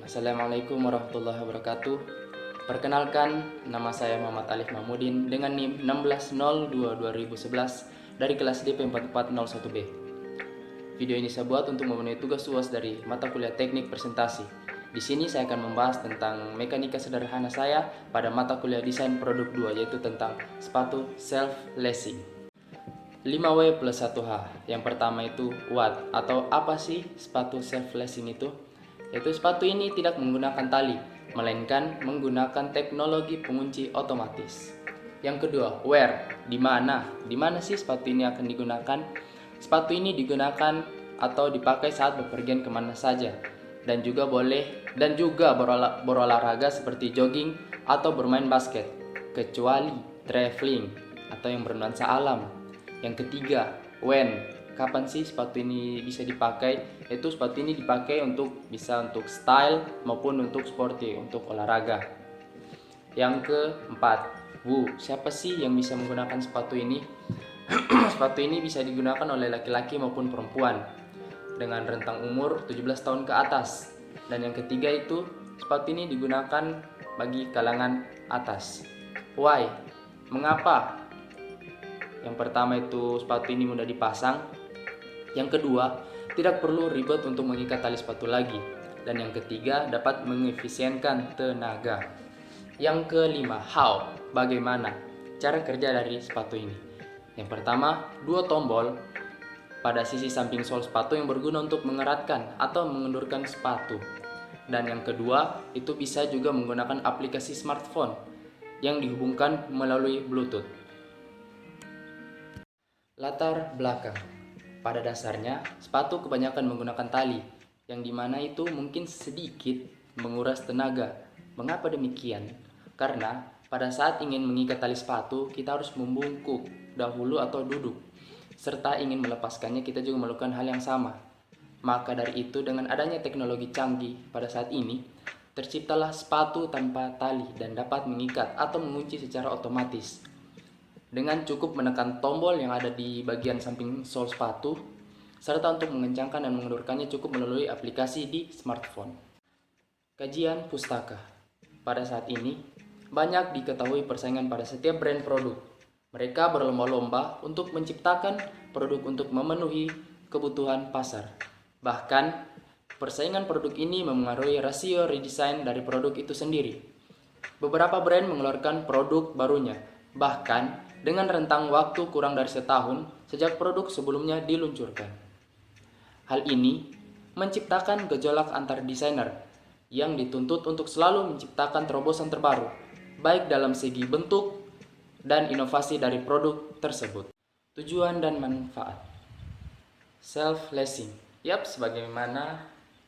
Assalamualaikum warahmatullahi wabarakatuh. Perkenalkan, nama saya Muhammad Alif Mahmudin dengan NIM 1602-2011 dari kelas DP4401B. Video ini saya buat untuk memenuhi tugas UAS dari mata kuliah Teknik Presentasi. Di sini saya akan membahas tentang mekanika sederhana saya pada mata kuliah Desain Produk 2, yaitu tentang sepatu self-lacing. 5W plus 1H. Yang pertama itu what, atau apa sih sepatu self-lacing itu? Yaitu sepatu ini tidak menggunakan tali, melainkan menggunakan teknologi pengunci otomatis. Yang kedua, where, di mana? Di mana sih sepatu ini akan digunakan? Sepatu ini digunakan atau dipakai saat bepergian kemana saja, dan juga berolahraga seperti jogging atau bermain basket, kecuali traveling atau yang bernuansa alam. Yang ketiga, when, kapan sih sepatu ini bisa dipakai? Itu sepatu ini dipakai bisa untuk style maupun untuk sporty, untuk olahraga. Yang keempat, siapa sih yang bisa menggunakan sepatu ini? Sepatu ini bisa digunakan oleh laki-laki maupun perempuan dengan rentang umur 17 tahun ke atas. Dan yang ketiga itu, sepatu ini digunakan bagi kalangan atas. Why? Mengapa? Yang pertama itu sepatu ini mudah dipasang. Yang kedua, tidak perlu ribet untuk mengikat tali sepatu lagi. Dan yang ketiga, dapat mengefisienkan tenaga. Yang kelima, how, bagaimana cara kerja dari sepatu ini. Yang pertama, 2 tombol pada sisi samping sol sepatu yang berguna untuk mengeratkan atau mengendurkan sepatu. Dan yang kedua, itu bisa juga menggunakan aplikasi smartphone yang dihubungkan melalui Bluetooth. Latar belakang. Pada dasarnya, sepatu kebanyakan menggunakan tali, yang dimana itu mungkin sedikit menguras tenaga. Mengapa demikian? Karena pada saat ingin mengikat tali sepatu, kita harus membungkuk dahulu atau duduk. Serta ingin melepaskannya, kita juga melakukan hal yang sama. Maka dari itu, dengan adanya teknologi canggih pada saat ini, terciptalah sepatu tanpa tali dan dapat mengikat atau mengunci secara otomatis. Dengan cukup menekan tombol yang ada di bagian samping sol sepatu, serta untuk mengencangkan dan mengendurkannya cukup melalui aplikasi di smartphone. Kajian pustaka. Pada saat ini, banyak diketahui persaingan pada setiap brand produk. Mereka berlomba-lomba untuk menciptakan produk untuk memenuhi kebutuhan pasar. Bahkan, persaingan produk ini memengaruhi rasio redesign dari produk itu sendiri. Beberapa brand mengeluarkan produk barunya, bahkan dengan rentang waktu kurang dari setahun sejak produk sebelumnya diluncurkan. Hal ini menciptakan gejolak antar desainer yang dituntut untuk selalu menciptakan terobosan terbaru, baik dalam segi bentuk dan inovasi dari produk tersebut. Tujuan dan manfaat. Self-lacing. Sebagaimana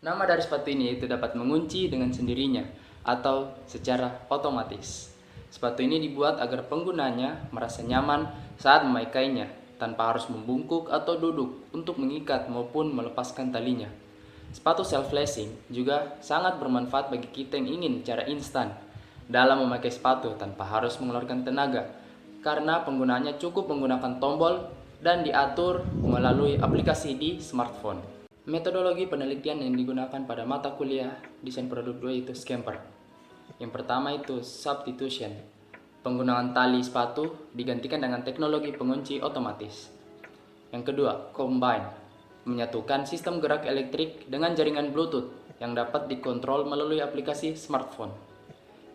nama dari sepatu ini, itu dapat mengunci dengan sendirinya atau secara otomatis. Sepatu ini dibuat agar penggunanya merasa nyaman saat memakainya, tanpa harus membungkuk atau duduk untuk mengikat maupun melepaskan talinya. Sepatu self-lacing juga sangat bermanfaat bagi kita yang ingin cara instan dalam memakai sepatu tanpa harus mengeluarkan tenaga, karena penggunaannya cukup menggunakan tombol dan diatur melalui aplikasi di smartphone. Metodologi penelitian yang digunakan pada mata kuliah Desain Produk 2 itu Scamper. Yang pertama itu substitution. Penggunaan tali sepatu digantikan dengan teknologi pengunci otomatis. Yang kedua, combine. Menyatukan sistem gerak elektrik dengan jaringan Bluetooth yang dapat dikontrol melalui aplikasi smartphone.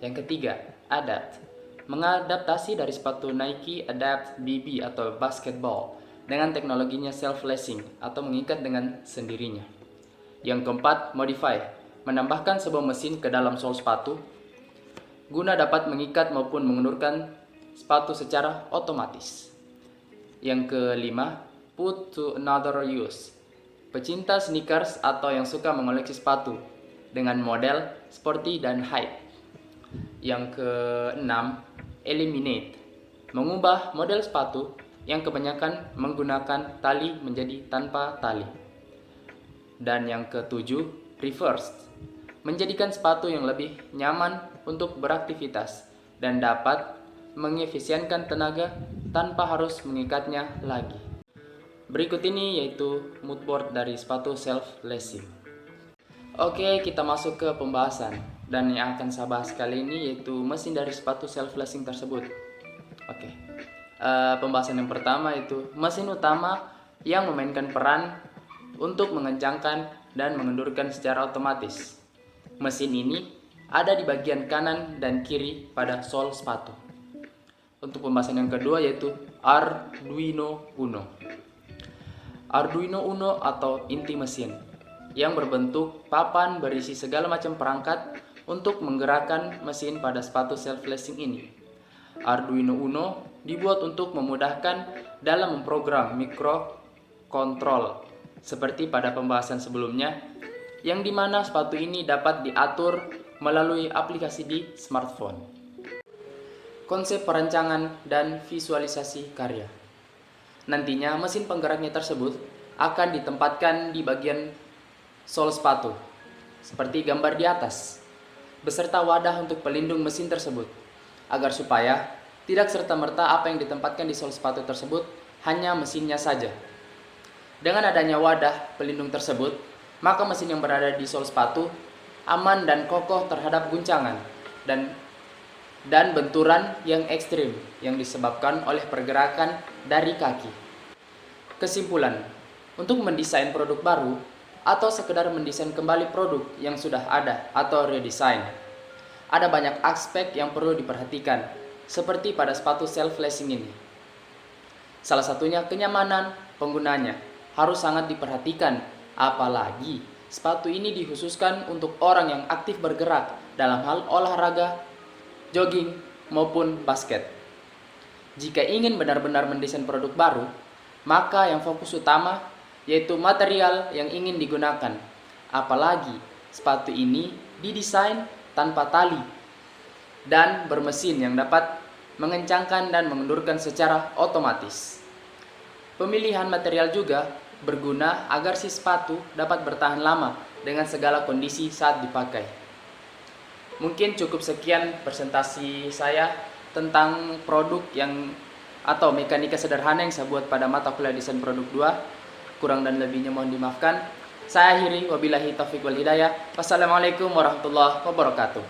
Yang ketiga, adapt. Mengadaptasi dari sepatu Nike Adapt BB atau basketball dengan teknologinya self-lacing atau mengikat dengan sendirinya. Yang keempat, modify. Menambahkan sebuah mesin ke dalam sol sepatu guna dapat mengikat maupun mengendurkan sepatu secara otomatis. Yang kelima, put to another use. Pecinta sneakers atau yang suka mengoleksi sepatu dengan model, sporty, dan hype. Yang keenam, eliminate. Mengubah model sepatu yang kebanyakan menggunakan tali menjadi tanpa tali. Dan yang ketujuh, reverse. Menjadikan sepatu yang lebih nyaman untuk beraktivitas dan dapat mengefisienkan tenaga tanpa harus mengikatnya lagi. Berikut ini yaitu moodboard dari sepatu self-lacing. Oke, kita masuk ke pembahasan. Dan yang akan saya bahas kali ini yaitu mesin dari sepatu self-lacing tersebut. Oke, pembahasan yang pertama yaitu mesin utama yang memainkan peran untuk mengencangkan dan mengendurkan secara otomatis. Mesin ini ada di bagian kanan dan kiri pada sol sepatu. Untuk pembahasan yang kedua yaitu Arduino Uno. Arduino Uno atau inti mesin yang berbentuk papan berisi segala macam perangkat untuk menggerakkan mesin pada sepatu self-lacing ini. Arduino Uno dibuat untuk memudahkan dalam memprogram mikrokontrol seperti pada pembahasan sebelumnya, yang dimana sepatu ini dapat diatur melalui aplikasi di smartphone. Konsep perancangan dan visualisasi karya. Nantinya mesin penggeraknya tersebut akan ditempatkan di bagian sol sepatu, seperti gambar di atas, beserta wadah untuk pelindung mesin tersebut, agar supaya tidak serta-merta apa yang ditempatkan di sol sepatu tersebut hanya mesinnya saja. Dengan adanya wadah pelindung tersebut, maka mesin yang berada di sol sepatu aman dan kokoh terhadap guncangan dan benturan yang ekstrim yang disebabkan oleh pergerakan dari kaki. Kesimpulan, untuk mendesain produk baru atau sekedar mendesain kembali produk yang sudah ada atau redesign, ada banyak aspek yang perlu diperhatikan, seperti pada sepatu self-lacing ini. Salah satunya kenyamanan penggunanya harus sangat diperhatikan, apalagi sepatu ini dikhususkan untuk orang yang aktif bergerak dalam hal olahraga, jogging, maupun basket. Jika ingin benar-benar mendesain produk baru, maka yang fokus utama yaitu material yang ingin digunakan. Apalagi sepatu ini didesain tanpa tali dan bermesin yang dapat mengencangkan dan mengendurkan secara otomatis. Pemilihan material juga berguna agar si sepatu dapat bertahan lama dengan segala kondisi saat dipakai. Mungkin cukup sekian presentasi saya tentang produk atau mekanika sederhana yang saya buat pada mata kuliah desain produk 2. Kurang dan lebihnya mohon dimaafkan. Saya akhiri, wabillahi taufiq wal hidayah. Wassalamualaikum warahmatullahi wabarakatuh.